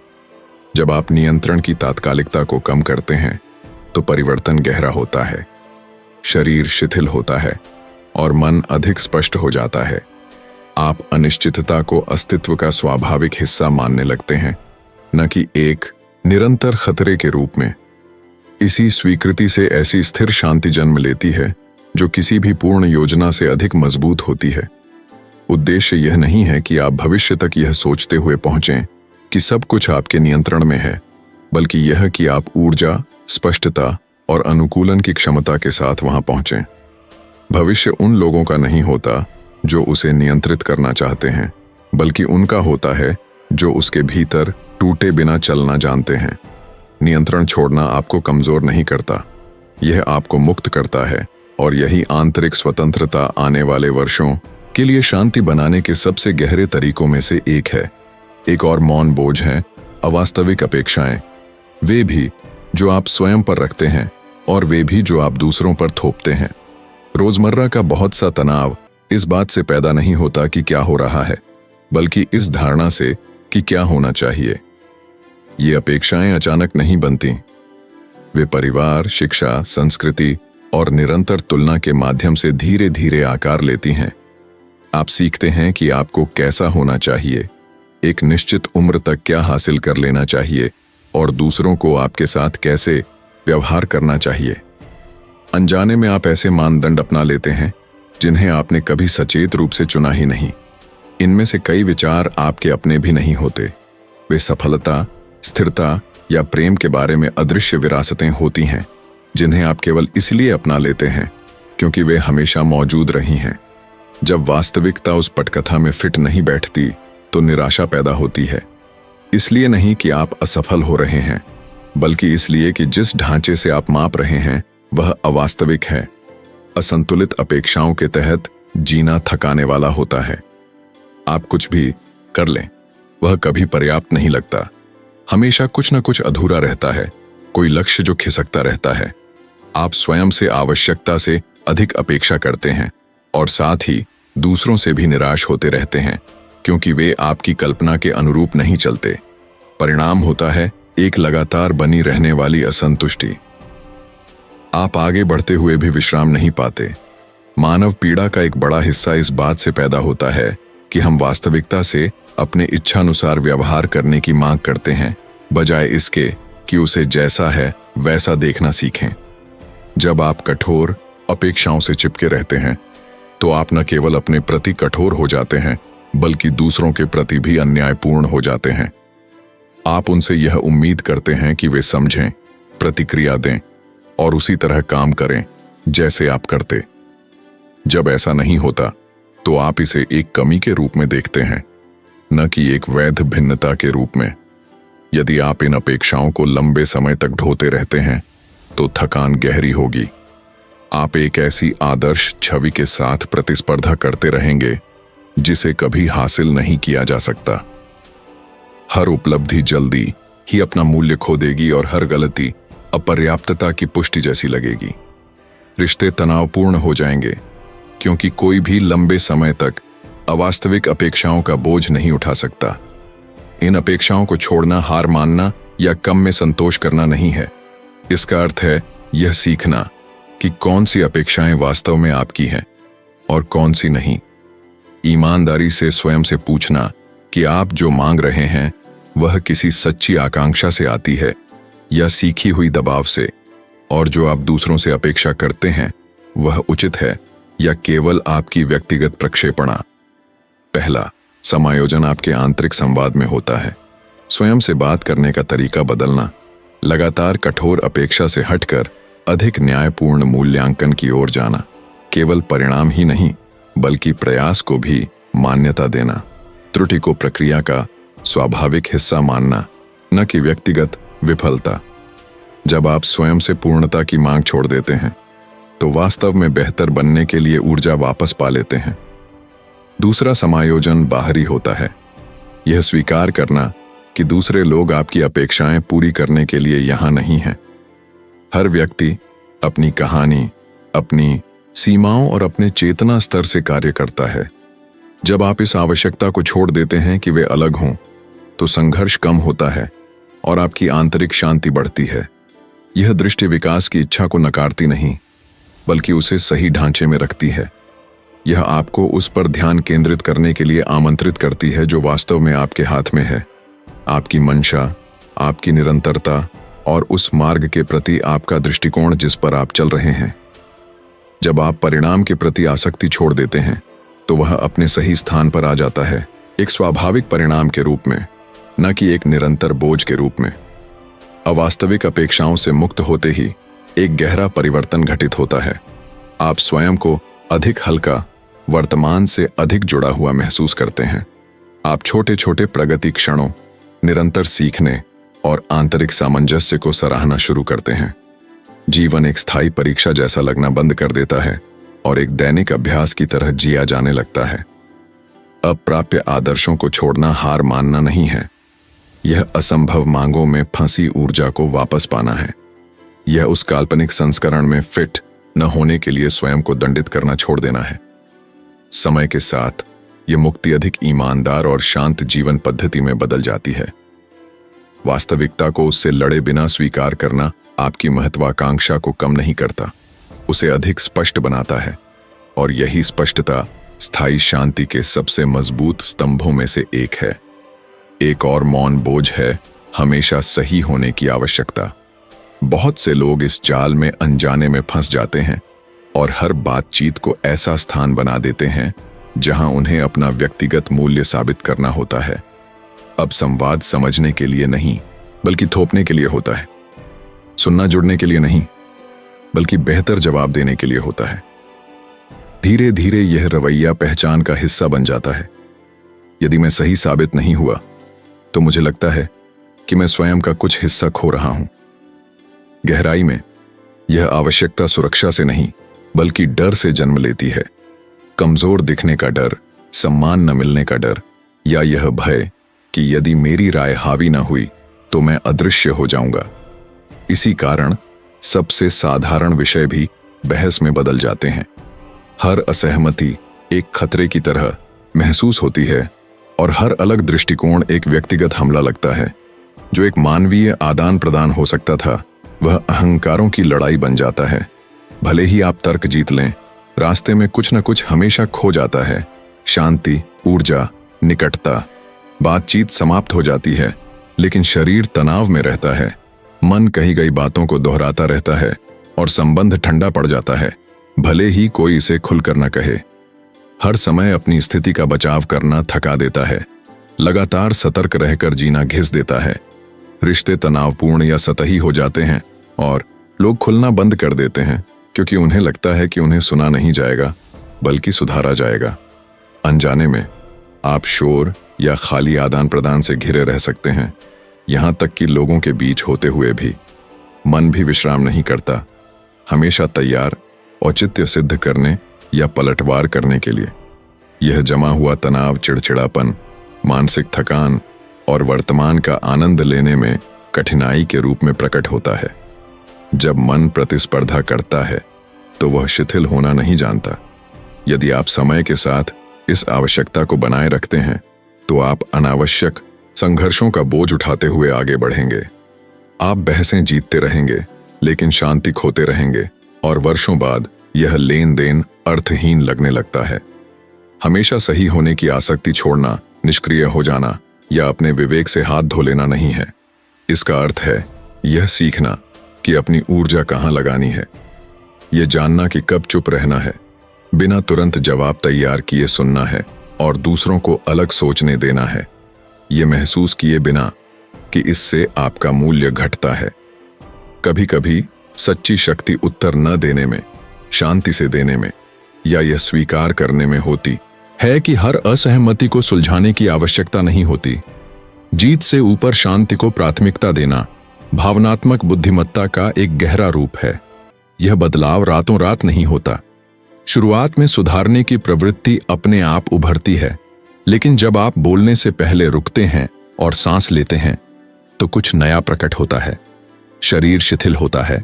जब आप नियंत्रण की तात्कालिकता को कम करते हैं तो परिवर्तन गहरा होता है, शरीर शिथिल होता है और मन अधिक स्पष्ट हो जाता है। आप अनिश्चितता को अस्तित्व का स्वाभाविक हिस्सा मानने लगते हैं, न कि एक निरंतर खतरे के रूप में। इसी स्वीकृति से ऐसी स्थिर शांति जन्म लेती है जो किसी भी पूर्ण योजना से अधिक मजबूत होती है। उद्देश्य यह नहीं है कि आप भविष्य तक यह सोचते हुए पहुंचें कि सब कुछ आपके नियंत्रण में है, बल्कि यह कि आप ऊर्जा, स्पष्टता और अनुकूलन की क्षमता के साथ वहां पहुंचें। भविष्य उन लोगों का नहीं होता जो उसे नियंत्रित करना चाहते हैं, बल्कि उनका होता है जो उसके भीतर टूटे बिना चलना जानते हैं। नियंत्रण छोड़ना आपको कमजोर नहीं करता, यह आपको मुक्त करता है, और यही आंतरिक स्वतंत्रता आने वाले वर्षों के लिए शांति बनाने के सबसे गहरे तरीकों में से एक है। एक और मौन बोझ है अवास्तविक अपेक्षाएं, वे भी जो आप स्वयं पर रखते हैं और वे भी जो आप दूसरों पर थोपते हैं। रोजमर्रा का बहुत सा तनाव इस बात से पैदा नहीं होता कि क्या हो रहा है, बल्कि इस धारणा से कि क्या होना चाहिए। ये अपेक्षाएं अचानक नहीं बनती, वे परिवार, शिक्षा, संस्कृति और निरंतर तुलना के माध्यम से धीरे धीरे आकार लेती हैं। आप सीखते हैं कि आपको कैसा होना चाहिए, एक निश्चित उम्र तक क्या हासिल कर लेना चाहिए और दूसरों को आपके साथ कैसे व्यवहार करना चाहिए। अनजाने में आप ऐसे मानदंड अपना लेते हैं जिन्हें आपने कभी सचेत रूप से चुना ही नहीं। इनमें से कई विचार आपके अपने भी नहीं होते। वे सफलता, स्थिरता या प्रेम के बारे में अदृश्य विरासतें होती हैं जिन्हें आप केवल इसलिए अपना लेते हैं क्योंकि वे हमेशा मौजूद रही हैं। जब वास्तविकता उस पटकथा में फिट नहीं बैठती तो निराशा पैदा होती है। इसलिए नहीं कि आप असफल हो रहे हैं, बल्कि इसलिए कि जिस ढांचे से आप माप रहे हैं वह अवास्तविक है। असंतुलित अपेक्षाओं के तहत जीना थकाने वाला होता है। आप कुछ भी कर लें, वह कभी पर्याप्त नहीं लगता। हमेशा कुछ न कुछ अधूरा रहता है, कोई लक्ष्य जो खिसकता रहता है। आप स्वयं से आवश्यकता से अधिक अपेक्षा करते हैं और साथ ही दूसरों से भी निराश होते रहते हैं, क्योंकि वे आपकी कल्पना के अनुरूप नहीं चलते। परिणाम होता है एक लगातार बनी रहने वाली असंतुष्टि। आप आगे बढ़ते हुए भी विश्राम नहीं पाते। मानव पीड़ा का एक बड़ा हिस्सा इस बात से पैदा होता है कि हम वास्तविकता से अपने इच्छानुसार व्यवहार करने की मांग करते हैं, बजाय इसके कि उसे जैसा है वैसा देखना सीखें। जब आप कठोर अपेक्षाओं से चिपके रहते हैं, तो आप न केवल अपने प्रति कठोर हो जाते हैं, बल्कि दूसरों के प्रति भी अन्यायपूर्ण हो जाते हैं। आप उनसे यह उम्मीद करते हैं कि वे समझें, प्रतिक्रिया दें और उसी तरह काम करें जैसे आप करते। जब ऐसा नहीं होता, तो आप इसे एक कमी के रूप में देखते हैं, न कि एक वैध भिन्नता के रूप में। यदि आप इन अपेक्षाओं को लंबे समय तक ढोते रहते हैं, तो थकान गहरी होगी। आप एक ऐसी आदर्श छवि के साथ प्रतिस्पर्धा करते रहेंगे जिसे कभी हासिल नहीं किया जा सकता। हर उपलब्धि जल्दी ही अपना मूल्य खो देगी और हर गलती अपर्याप्तता की पुष्टि जैसी लगेगी। रिश्ते तनावपूर्ण हो जाएंगे, क्योंकि कोई भी लंबे समय तक अवास्तविक अपेक्षाओं का बोझ नहीं उठा सकता। इन अपेक्षाओं को छोड़ना हार मानना या कम में संतोष करना नहीं है। इसका अर्थ है यह सीखना कि कौन सी अपेक्षाएं वास्तव में आपकी हैं और कौन सी नहीं। ईमानदारी से स्वयं से पूछना कि आप जो मांग रहे हैं वह किसी सच्ची आकांक्षा से आती है या सीखी हुई दबाव से, और जो आप दूसरों से अपेक्षा करते हैं वह उचित है या केवल आपकी व्यक्तिगत प्रक्षेपणा। पहला, समायोजन आपके आंतरिक संवाद में होता है। स्वयं से बात करने का तरीका बदलना, लगातार कठोर अपेक्षा से हटकर अधिक न्यायपूर्ण मूल्यांकन की ओर जाना। केवल परिणाम ही नहीं, बल्कि प्रयास को भी मान्यता देना। त्रुटि को प्रक्रिया का स्वाभाविक हिस्सा मानना, न कि व्यक्तिगत विफलता। जब आप स्वयं से पूर्णता की मांग छोड़ देते हैं, तो वास्तव में बेहतर बनने के लिए ऊर्जा वापस पा लेते हैं। दूसरा समायोजन बाहरी होता है। यह स्वीकार करना कि दूसरे लोग आपकी अपेक्षाएं पूरी करने के लिए यहां नहीं हैं। हर व्यक्ति अपनी कहानी, अपनी सीमाओं और अपने चेतना स्तर से कार्य करता है। जब आप इस आवश्यकता को छोड़ देते हैं कि वे अलग हों, तो संघर्ष कम होता है और आपकी आंतरिक शांति बढ़ती है। यह दृष्टि विकास की इच्छा को नकारती नहीं, बल्कि उसे सही ढांचे में रखती है। यह आपको उस पर ध्यान केंद्रित करने के लिए आमंत्रित करती है जो वास्तव में आपके हाथ में है। आपकी मंशा, आपकी निरंतरता और उस मार्ग के प्रति आपका दृष्टिकोण जिस पर आप चल रहे हैं। जब आप परिणाम के प्रति आसक्ति छोड़ देते हैं, तो वह अपने सही स्थान पर आ जाता है, एक स्वाभाविक परिणाम के रूप में, न कि एक निरंतर बोझ के रूप में। अवास्तविक अपेक्षाओं से मुक्त होते ही एक गहरा परिवर्तन घटित होता है। आप स्वयं को अधिक हल्का, वर्तमान से अधिक जुड़ा हुआ महसूस करते हैं। आप छोटे छोटे प्रगति क्षणों, निरंतर सीखने और आंतरिक सामंजस्य को सराहना शुरू करते हैं। जीवन एक स्थायी परीक्षा जैसा लगना बंद कर देता है और एक दैनिक अभ्यास की तरह जिया जाने लगता है। अप्राप्य आदर्शों को छोड़ना हार मानना नहीं है। यह असंभव मांगों में फंसी ऊर्जा को वापस पाना है। यह उस काल्पनिक संस्करण में फिट न होने के लिए स्वयं को दंडित करना छोड़ देना है। समय के साथ यह मुक्ति अधिक ईमानदार और शांत जीवन पद्धति में बदल जाती है। वास्तविकता को उससे लड़े बिना स्वीकार करना आपकी महत्वाकांक्षा को कम नहीं करता, उसे अधिक स्पष्ट बनाता है, और यही स्पष्टता स्थायी शांति के सबसे मजबूत स्तंभों में से एक है। एक और मौन बोझ है हमेशा सही होने की आवश्यकता। बहुत से लोग इस जाल में अनजाने में फंस जाते हैं और हर बातचीत को ऐसा स्थान बना देते हैं जहां उन्हें अपना व्यक्तिगत मूल्य साबित करना होता है। अब संवाद समझने के लिए नहीं, बल्कि थोपने के लिए होता है। सुनना जुड़ने के लिए नहीं, बल्कि बेहतर जवाब देने के लिए होता है। धीरे धीरे यह रवैया पहचान का हिस्सा बन जाता है। यदि मैं सही साबित नहीं हुआ, तो मुझे लगता है कि मैं स्वयं का कुछ हिस्सा खो रहा हूं। गहराई में यह आवश्यकता सुरक्षा से नहीं, बल्कि डर से जन्म लेती है। कमजोर दिखने का डर, सम्मान न मिलने का डर, या यह भय कि यदि मेरी राय हावी न हुई तो मैं अदृश्य हो जाऊंगा। इसी कारण सबसे साधारण विषय भी बहस में बदल जाते हैं। हर असहमति एक खतरे की तरह महसूस होती है और हर अलग दृष्टिकोण एक व्यक्तिगत हमला लगता है। जो एक मानवीय आदान प्रदान हो सकता था, वह अहंकारों की लड़ाई बन जाता है। भले ही आप तर्क जीत लें, रास्ते में कुछ न कुछ हमेशा खो जाता है। शांति, ऊर्जा, निकटता, बातचीत समाप्त हो जाती है, लेकिन शरीर तनाव में रहता है। मन कही गई बातों को दोहराता रहता है और संबंध ठंडा पड़ जाता है, भले ही कोई इसे खुलकर न कहे। हर समय अपनी स्थिति का बचाव करना थका देता है। लगातार सतर्क रहकर जीना घिस देता है। रिश्ते तनावपूर्ण या सतही हो जाते हैं और लोग खुलना बंद कर देते हैं, क्योंकि उन्हें लगता है कि उन्हें सुना नहीं जाएगा, बल्कि सुधारा जाएगा। अनजाने में आप शोर या खाली आदान प्रदान से घिरे रह सकते हैं, यहां तक कि लोगों के बीच होते हुए भी। मन भी विश्राम नहीं करता, हमेशा तैयार औचित्य सिद्ध करने या पलटवार करने के लिए। यह जमा हुआ तनाव, चिड़चिड़ापन, मानसिक थकान और वर्तमान का आनंद लेने में कठिनाई के रूप में प्रकट होता है। जब मन प्रतिस्पर्धा करता है तो वह शिथिल होना नहीं जानता। यदि आप समय के साथ इस आवश्यकता को बनाए रखते हैं तो आप अनावश्यक संघर्षों का बोझ उठाते हुए आगे बढ़ेंगे। आप बहसें जीतते रहेंगे, लेकिन शांति खोते रहेंगे और वर्षों बाद यह लेन देन अर्थहीन लगने लगता है। हमेशा सही होने की आसक्ति छोड़ना, निष्क्रिय हो जाना या अपने विवेक से हाथ धो लेना नहीं है। इसका अर्थ है यह सीखना कि अपनी ऊर्जा कहाँ लगानी है, यह जानना कि कब चुप रहना है, बिना तुरंत जवाब तैयार किए सुनना है और दूसरों को अलग सोचने देना है, ये महसूस किए बिना कि इससे आपका मूल्य घटता है। कभी कभी सच्ची शक्ति उत्तर न देने में, शांति से देने में या यह स्वीकार करने में होती है कि हर असहमति को सुलझाने की आवश्यकता नहीं होती। जीत से ऊपर शांति को प्राथमिकता देना भावनात्मक बुद्धिमत्ता का एक गहरा रूप है। यह बदलाव रातों रात नहीं होता। शुरुआत में सुधारने की प्रवृत्ति अपने आप उभरती है, लेकिन जब आप बोलने से पहले रुकते हैं और सांस लेते हैं तो कुछ नया प्रकट होता है। शरीर शिथिल होता है,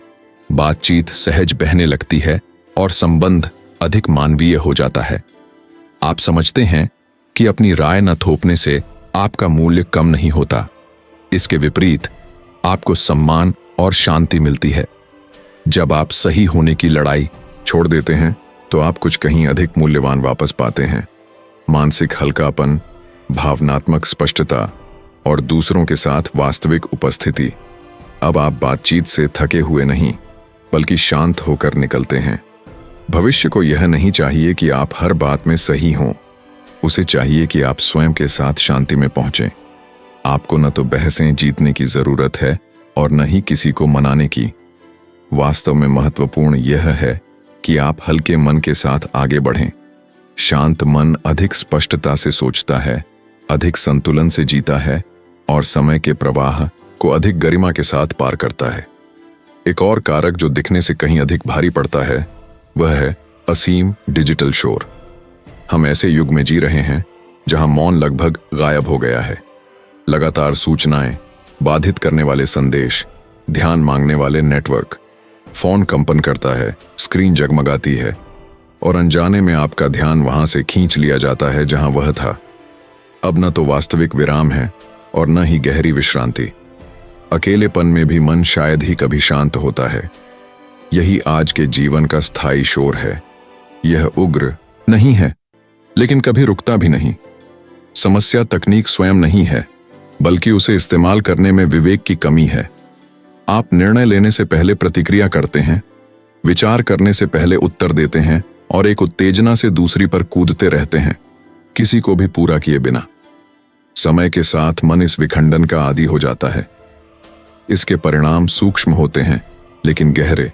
बातचीत सहज बहने लगती है और संबंध अधिक मानवीय हो जाता है। आप समझते हैं कि अपनी राय न थोपने से आपका मूल्य कम नहीं होता। इसके विपरीत आपको सम्मान और शांति मिलती है। जब आप सही होने की लड़ाई छोड़ देते हैं तो आप कुछ कहीं अधिक मूल्यवान वापस पाते हैं। मानसिक हल्कापन, भावनात्मक स्पष्टता और दूसरों के साथ वास्तविक उपस्थिति। अब आप बातचीत से थके हुए नहीं, बल्कि शांत होकर निकलते हैं। भविष्य को यह नहीं चाहिए कि आप हर बात में सही हों, उसे चाहिए कि आप स्वयं के साथ शांति में पहुंचें। आपको न तो बहसें जीतने की जरूरत है और न ही किसी को मनाने की। वास्तव में महत्वपूर्ण यह है कि आप हल्के मन के साथ आगे बढ़ें। शांत मन अधिक स्पष्टता से सोचता है, अधिक संतुलन से जीता है और समय के प्रवाह को अधिक गरिमा के साथ पार करता है। एक और कारक जो दिखने से कहीं अधिक भारी पड़ता है वह है असीम डिजिटल शोर। हम ऐसे युग में जी रहे हैं जहां मौन लगभग गायब हो गया है। लगातार सूचनाएं, बाधित करने वाले संदेश, ध्यान मांगने वाले नेटवर्क। फोन कंपन करता है, स्क्रीन जगमगाती है और अनजाने में आपका ध्यान वहां से खींच लिया जाता है जहां वह था। अब न तो वास्तविक विराम है और न ही गहरी विश्रांति। अकेलेपन में भी मन शायद ही कभी शांत होता है। यही आज के जीवन का स्थायी शोर है। यह उग्र नहीं है, लेकिन कभी रुकता भी नहीं। समस्या तकनीक स्वयं नहीं है, बल्कि उसे इस्तेमाल करने में विवेक की कमी है। आप निर्णय लेने से पहले प्रतिक्रिया करते हैं, विचार करने से पहले उत्तर देते हैं और एक उत्तेजना से दूसरी पर कूदते रहते हैं, किसी को भी पूरा किए बिना। समय के साथ मन इस विखंडन का आदी हो जाता है। इसके परिणाम सूक्ष्म होते हैं लेकिन गहरे।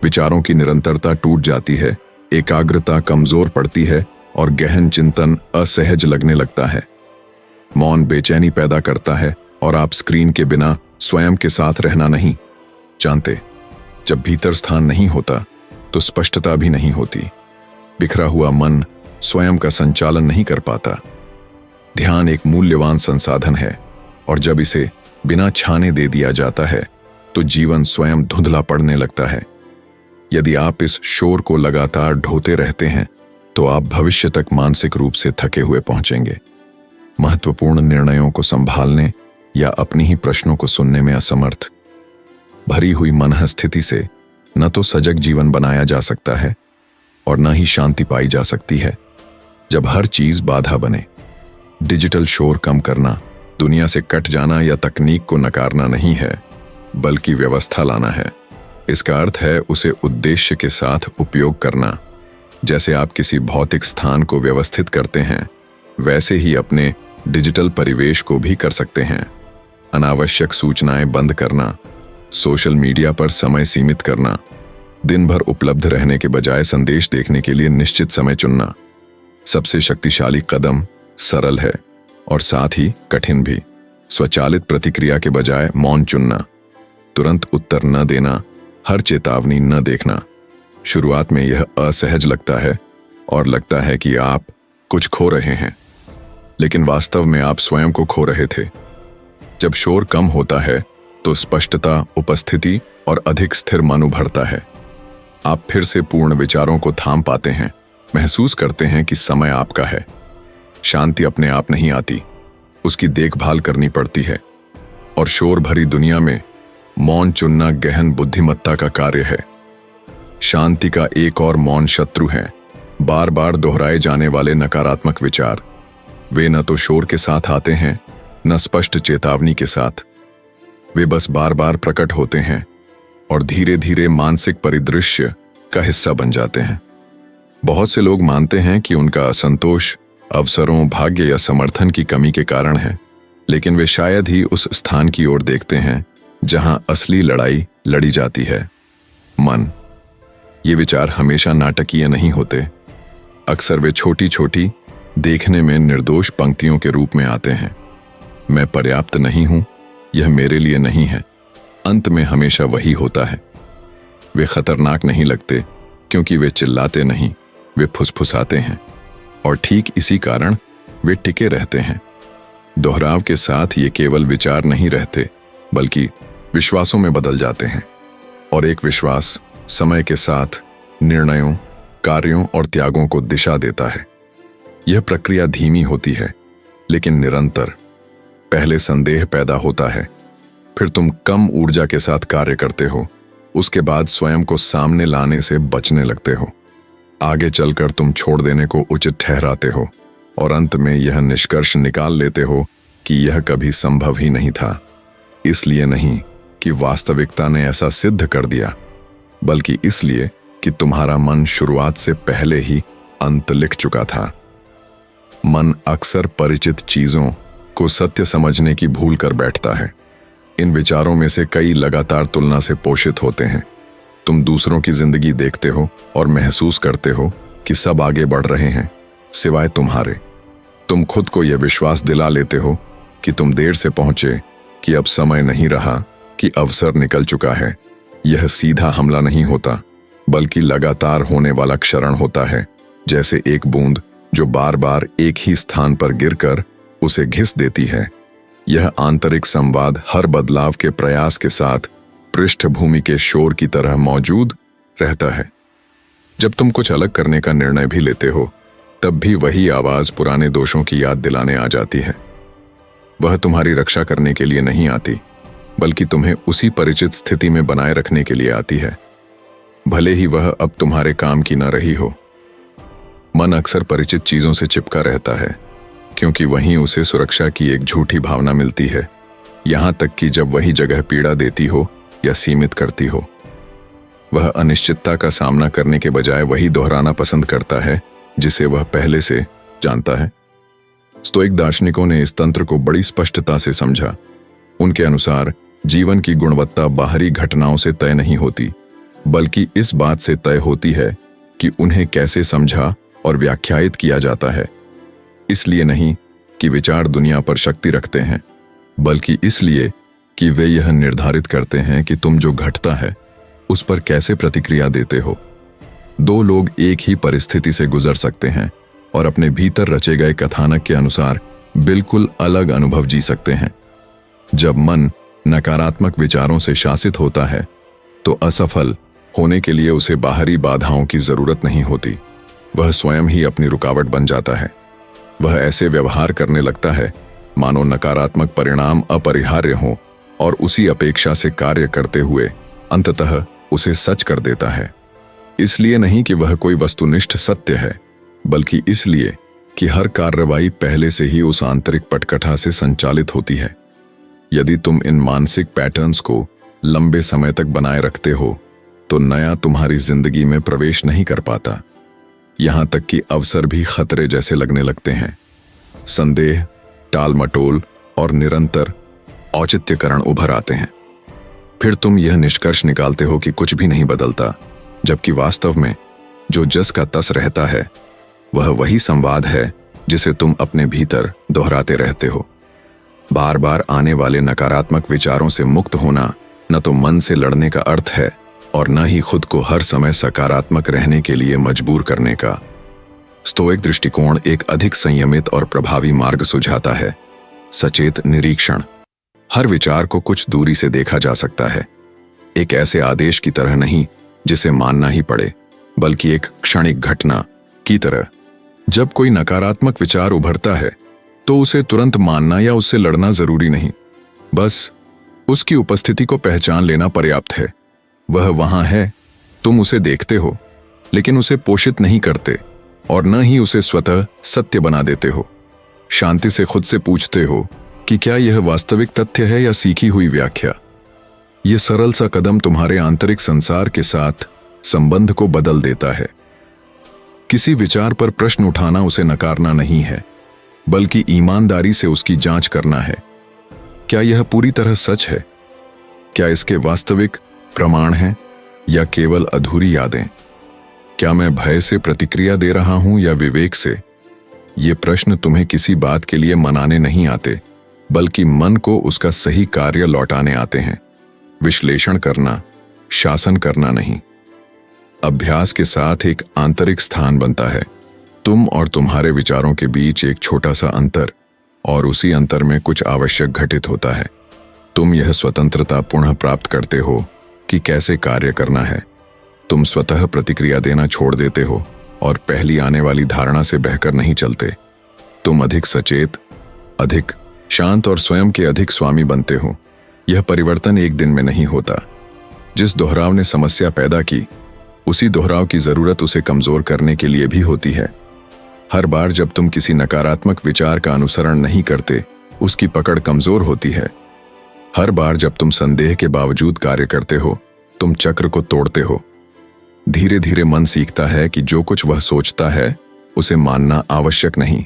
विचारों की निरंतरता टूट जाती है, एकाग्रता कमजोर पड़ती है और गहन चिंतन असहज लगने लगता है। मौन बेचैनी पैदा करता है और आप स्क्रीन के बिना स्वयं के साथ रहना नहीं जानते। जब भीतर स्थान नहीं होता तो स्पष्टता भी नहीं होती। बिखरा हुआ मन स्वयं का संचालन नहीं कर पाता। ध्यान एक मूल्यवान संसाधन है और जब इसे बिना छाने दे दिया जाता है तो जीवन स्वयं धुंधला पड़ने लगता है। यदि आप इस शोर को लगातार ढोते रहते हैं तो आप भविष्य तक मानसिक रूप से थके हुए पहुंचेंगे। महत्वपूर्ण निर्णयों को संभालने या अपनी ही प्रश्नों को सुनने में असमर्थ। भरी हुई मन स्थिति से न तो सजग जीवन बनाया जा सकता है और न ही शांति पाई जा सकती है। जब हर चीज बाधा बने, डिजिटल शोर कम करना दुनिया से कट जाना या तकनीक को नकारना नहीं है, बल्कि व्यवस्था लाना है। इसका अर्थ है उसे उद्देश्य के साथ उपयोग करना। जैसे आप किसी भौतिक स्थान को व्यवस्थित करते हैं, वैसे ही अपने डिजिटल परिवेश को भी कर सकते हैं। अनावश्यक सूचनाएं बंद करना, सोशल मीडिया पर समय सीमित करना, दिन भर उपलब्ध रहने के बजाय संदेश देखने के लिए निश्चित समय चुनना। सबसे शक्तिशाली कदम सरल है और साथ ही कठिन भी। स्वचालित प्रतिक्रिया के बजाय मौन चुनना, तुरंत उत्तर न देना, हर चेतावनी न देखना। शुरुआत में यह असहज लगता है और लगता है कि आप कुछ खो रहे हैं, लेकिन वास्तव में आप स्वयं को खो रहे थे। जब शोर कम होता है तो स्पष्टता, उपस्थिति और अधिक स्थिर मन उभरता है। आप फिर से पूर्ण विचारों को थाम पाते हैं, महसूस करते हैं कि समय आपका है। शांति अपने आप नहीं आती, उसकी देखभाल करनी पड़ती है। और शोर भरी दुनिया में मौन चुनना गहन बुद्धिमत्ता का कार्य है। शांति का एक और मौन शत्रु है बार बार दोहराए जाने वाले नकारात्मक विचार। वे न तो शोर के साथ आते हैं, न स्पष्ट चेतावनी के साथ। वे बस बार बार प्रकट होते हैं और धीरे धीरे मानसिक परिदृश्य का हिस्सा बन जाते हैं। बहुत से लोग मानते हैं कि उनका असंतोष अवसरों, भाग्य या समर्थन की कमी के कारण है, लेकिन वे शायद ही उस स्थान की ओर देखते हैं जहां असली लड़ाई लड़ी जाती है। मन। ये विचार हमेशा नाटकीय नहीं होते। अक्सर वे छोटी छोटी, देखने में निर्दोष पंक्तियों के रूप में आते हैं। मैं पर्याप्त नहीं हूं, यह मेरे लिए नहीं है। अंत में हमेशा वही होता है। वे खतरनाक नहीं लगते क्योंकि वे चिल्लाते नहीं, वे फुसफुसाते हैं। और ठीक इसी कारण वे टिके रहते हैं। दोहराव के साथ ये केवल विचार नहीं रहते, बल्कि विश्वासों में बदल जाते हैं। और एक विश्वास समय के साथ निर्णयों, कार्यों और त्यागों को दिशा देता है। यह प्रक्रिया धीमी होती है, लेकिन निरंतर। पहले संदेह पैदा होता है, फिर तुम कम ऊर्जा के साथ कार्य करते हो, उसके बाद स्वयं को सामने लाने से बचने लगते हो। आगे चलकर तुम छोड़ देने को उचित ठहराते हो और अंत में यह निष्कर्ष निकाल लेते हो कि यह कभी संभव ही नहीं था। इसलिए नहीं कि वास्तविकता ने ऐसा सिद्ध कर दिया, बल्कि इसलिए कि तुम्हारा मन शुरुआत से पहले ही अंत लिख चुका था। मन अक्सर परिचित चीजों को सत्य समझने की भूल कर बैठता है। इन विचारों में से कई लगातार तुलना से पोषित होते हैं। तुम दूसरों की जिंदगी देखते हो और महसूस करते हो कि सब आगे बढ़ रहे हैं, सिवाय तुम्हारे। तुम खुद को यह विश्वास दिला लेते हो कि तुम देर से पहुंचे, कि अब समय नहीं रहा, कि अवसर निकल चुका है। यह सीधा हमला नहीं होता, बल्कि लगातार होने वाला क्षरण होता है, जैसे एक बूंद जो बार बार एक ही स्थान पर गिरकर उसे घिस देती है। यह आंतरिक संवाद हर बदलाव के प्रयास के साथ पृष्ठभूमि के शोर की तरह मौजूद रहता है। जब तुम कुछ अलग करने का निर्णय भी लेते हो, तब भी वही आवाज पुराने दोषों की याद दिलाने आ जाती है। वह तुम्हारी रक्षा करने के लिए नहीं आती, बल्कि तुम्हें उसी परिचित स्थिति में बनाए रखने के लिए आती है, भले ही वह अब तुम्हारे काम की न रही हो। मन अक्सर परिचित चीजों से चिपका रहता है, क्योंकि वहीं उसे सुरक्षा की एक झूठी भावना मिलती है, यहां तक कि जब वही जगह पीड़ा देती हो या सीमित करती हो। वह अनिश्चितता का सामना करने के बजाय वही दोहराना पसंद करता है जिसे वह पहले से जानता है। स्तोइक दार्शनिकों ने इस तंत्र को बड़ी स्पष्टता से समझा। उनके अनुसार जीवन की गुणवत्ता बाहरी घटनाओं से तय नहीं होती, बल्कि इस बात से तय होती है कि उन्हें कैसे समझा और व्याख्यायित किया जाता है। इसलिए नहीं कि विचार दुनिया पर शक्ति रखते हैं, बल्कि इसलिए कि वे यह निर्धारित करते हैं कि तुम जो घटता है उस पर कैसे प्रतिक्रिया देते हो। दो लोग एक ही परिस्थिति से गुजर सकते हैं और अपने भीतर रचे गए कथानक के अनुसार बिल्कुल अलग अनुभव जी सकते हैं। जब मन नकारात्मक विचारों से शासित होता है तो असफल होने के लिए उसे बाहरी बाधाओं की जरूरत नहीं होती, वह स्वयं ही अपनी रुकावट बन जाता है। वह ऐसे व्यवहार करने लगता है मानो नकारात्मक परिणाम अपरिहार्य हों और उसी अपेक्षा से कार्य करते हुए अंततः उसे सच कर देता है। इसलिए नहीं कि वह कोई वस्तुनिष्ठ सत्य है, बल्कि इसलिए कि हर कार्रवाई पहले से ही उस आंतरिक पटकथा से संचालित होती है। यदि तुम इन मानसिक पैटर्न्स को लंबे समय तक बनाए रखते हो तो नया तुम्हारी जिंदगी में प्रवेश नहीं कर पाता। यहां तक कि अवसर भी खतरे जैसे लगने लगते हैं। संदेह, टाल-मटोल और निरंतर औचित्यकरण उभर आते हैं। फिर तुम यह निष्कर्ष निकालते हो कि कुछ भी नहीं बदलता, जबकि वास्तव में जो जस का तस रहता है वह वही संवाद है जिसे तुम अपने भीतर दोहराते रहते हो। बार बार आने वाले नकारात्मक विचारों से मुक्त होना न तो मन से लड़ने का अर्थ है और न ही खुद को हर समय सकारात्मक रहने के लिए मजबूर करने का। स्टोइक दृष्टिकोण एक अधिक संयमित और प्रभावी मार्ग सुझाता है। सचेत निरीक्षण। हर विचार को कुछ दूरी से देखा जा सकता है, एक ऐसे आदेश की तरह नहीं जिसे मानना ही पड़े, बल्कि एक क्षणिक घटना की तरह। जब कोई नकारात्मक विचार उभरता है तो उसे तुरंत मानना या उससे लड़ना जरूरी नहीं, बस उसकी उपस्थिति को पहचान लेना पर्याप्त है। वह वहां है, तुम उसे देखते हो, लेकिन उसे पोषित नहीं करते और न ही उसे स्वतः सत्य बना देते हो। शांति से खुद से पूछते हो कि क्या यह वास्तविक तथ्य है या सीखी हुई व्याख्या। यह सरल सा कदम तुम्हारे आंतरिक संसार के साथ संबंध को बदल देता है। किसी विचार पर प्रश्न उठाना उसे नकारना नहीं है, बल्कि ईमानदारी से उसकी जांच करना है। क्या यह पूरी तरह सच है? क्या इसके वास्तविक प्रमाण हैं या केवल अधूरी यादें? क्या मैं भय से प्रतिक्रिया दे रहा हूं या विवेक से? ये प्रश्न तुम्हें किसी बात के लिए मनाने नहीं आते, बल्कि मन को उसका सही कार्य लौटाने आते हैं। विश्लेषण करना, शासन करना नहीं। अभ्यास के साथ एक आंतरिक स्थान बनता है, तुम और तुम्हारे विचारों के बीच एक छोटा सा अंतर, और उसी अंतर में कुछ आवश्यक घटित होता है। तुम यह स्वतंत्रता पुनः प्राप्त करते हो कि कैसे कार्य करना है। तुम स्वतः प्रतिक्रिया देना छोड़ देते हो और पहली आने वाली धारणा से बहकर नहीं चलते। तुम अधिक सचेत, अधिक शांत और स्वयं के अधिक स्वामी बनते हो। यह परिवर्तन एक दिन में नहीं होता। जिस दोहराव ने समस्या पैदा की, उसी दोहराव की जरूरत उसे कमजोर करने के लिए भी होती है। हर बार जब तुम किसी नकारात्मक विचार का अनुसरण नहीं करते, उसकी पकड़ कमजोर होती है। हर बार जब तुम संदेह के बावजूद कार्य करते हो, तुम चक्र को तोड़ते हो। धीरे धीरे मन सीखता है कि जो कुछ वह सोचता है उसे मानना आवश्यक नहीं।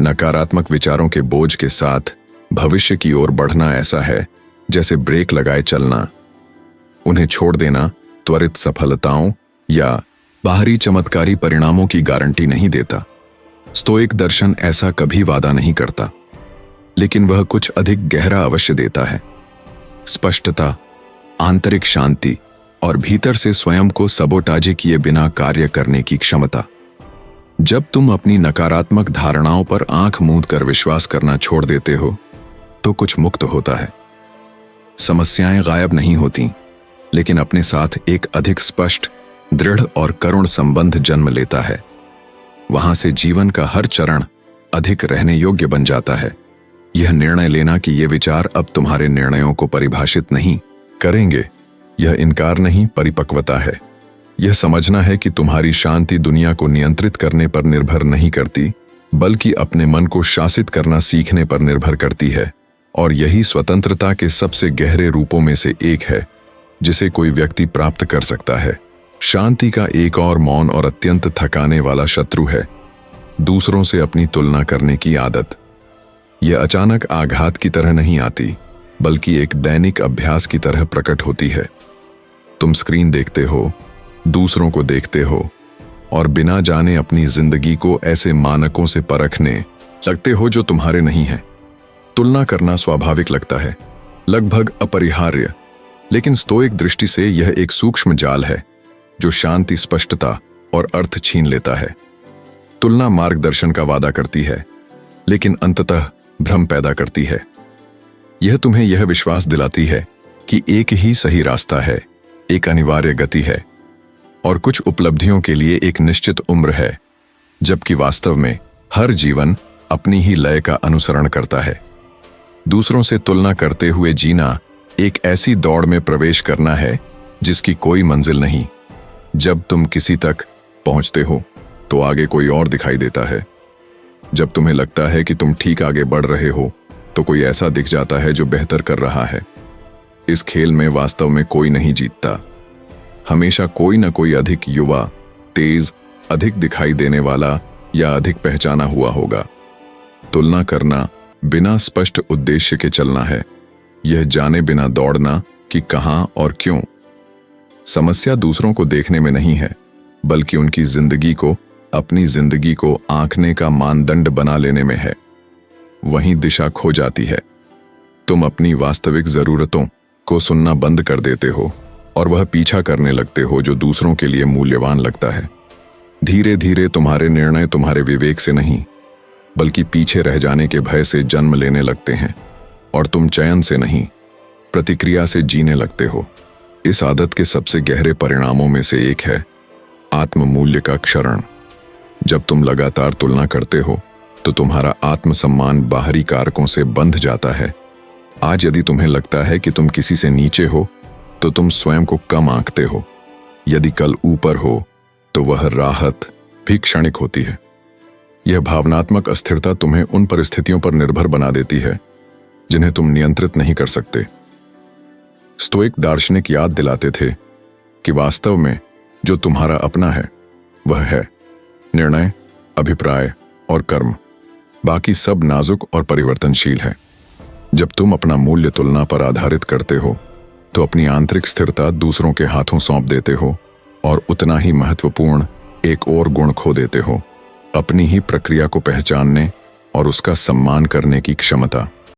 नकारात्मक विचारों के बोझ के साथ भविष्य की ओर बढ़ना ऐसा है जैसे ब्रेक लगाए चलना। उन्हें छोड़ देना त्वरित सफलताओं या बाहरी चमत्कारी परिणामों की गारंटी नहीं देता। स्टोइक दर्शन ऐसा कभी वादा नहीं करता, लेकिन वह कुछ अधिक गहरा अवश्य देता है। स्पष्टता, आंतरिक शांति और भीतर से स्वयं को सबोटाजी किए बिना कार्य करने की क्षमता। जब तुम अपनी नकारात्मक धारणाओं पर आंख मूंद कर विश्वास करना छोड़ देते हो तो कुछ मुक्त होता है। समस्याएं गायब नहीं होती, लेकिन अपने साथ एक अधिक स्पष्ट, दृढ़ और करुण संबंध जन्म लेता है। वहां से जीवन का हर चरण अधिक रहने योग्य बन जाता है। यह निर्णय लेना कि ये विचार अब तुम्हारे निर्णयों को परिभाषित नहीं करेंगे, यह इनकार नहीं, परिपक्वता है। यह समझना है कि तुम्हारी शांति दुनिया को नियंत्रित करने पर निर्भर नहीं करती, बल्कि अपने मन को शासित करना सीखने पर निर्भर करती है। और यही स्वतंत्रता के सबसे गहरे रूपों में से एक है जिसे कोई व्यक्ति प्राप्त कर सकता है। शांति का एक और मौन और अत्यंत थकाने वाला शत्रु है दूसरों से अपनी तुलना करने की आदत। यह अचानक आघात की तरह नहीं आती, बल्कि एक दैनिक अभ्यास की तरह प्रकट होती है। तुम स्क्रीन देखते हो, दूसरों को देखते हो और बिना जाने अपनी जिंदगी को ऐसे मानकों से परखने लगते हो जो तुम्हारे नहीं हैं। तुलना करना स्वाभाविक लगता है, लगभग अपरिहार्य, लेकिन स्टोइक दृष्टि से यह एक सूक्ष्म जाल है जो शांति, स्पष्टता और अर्थ छीन लेता है। तुलना मार्गदर्शन का वादा करती है, लेकिन अंततः भ्रम पैदा करती है। यह तुम्हें यह विश्वास दिलाती है कि एक ही सही रास्ता है, एक अनिवार्य गति है और कुछ उपलब्धियों के लिए एक निश्चित उम्र है, जबकि वास्तव में हर जीवन अपनी ही लय का अनुसरण करता है। दूसरों से तुलना करते हुए जीना एक ऐसी दौड़ में प्रवेश करना है जिसकी कोई मंजिल नहीं। जब तुम किसी तक पहुंचते हो तो आगे कोई और दिखाई देता है। जब तुम्हें लगता है कि तुम ठीक आगे बढ़ रहे हो तो कोई ऐसा दिख जाता है जो बेहतर कर रहा है। इस खेल में वास्तव में कोई नहीं जीतता। हमेशा कोई ना कोई अधिक युवा, तेज, अधिक दिखाई देने वाला या अधिक पहचाना हुआ होगा। तुलना करना बिना स्पष्ट उद्देश्य के चलना है, यह जाने बिना दौड़ना कि कहां और क्यों। समस्या दूसरों को देखने में नहीं है, बल्कि उनकी जिंदगी को अपनी जिंदगी को आंकने का मानदंड बना लेने में है। वहीं दिशा खो जाती है। तुम अपनी वास्तविक जरूरतों को सुनना बंद कर देते हो और वह पीछा करने लगते हो जो दूसरों के लिए मूल्यवान लगता है। धीरे धीरे तुम्हारे निर्णय तुम्हारे विवेक से नहीं, बल्कि पीछे रह जाने के भय से जन्म लेने लगते हैं और तुम चयन से नहीं, प्रतिक्रिया से जीने लगते हो। इस आदत के सबसे गहरे परिणामों में से एक है आत्म मूल्य का क्षरण। जब तुम लगातार तुलना करते हो तो तुम्हारा आत्मसम्मान बाहरी कारकों से बंध जाता है। आज यदि तुम्हें लगता है कि तुम किसी से नीचे हो तो तुम स्वयं को कम आंकते हो। यदि कल ऊपर हो तो वह राहत भी क्षणिक होती है। यह भावनात्मक अस्थिरता तुम्हें उन परिस्थितियों पर निर्भर बना देती है जिन्हें तुम नियंत्रित नहीं कर सकते। स्टोइक दार्शनिक याद दिलाते थे कि वास्तव में जो तुम्हारा अपना है वह है निर्णय, अभिप्राय और कर्म। बाकी सब नाजुक और परिवर्तनशील है। जब तुम अपना मूल्य तुलना पर आधारित करते हो तो अपनी आंतरिक स्थिरता दूसरों के हाथों सौंप देते हो और उतना ही महत्वपूर्ण एक और गुण खो देते हो, अपनी ही प्रक्रिया को पहचानने और उसका सम्मान करने की क्षमता।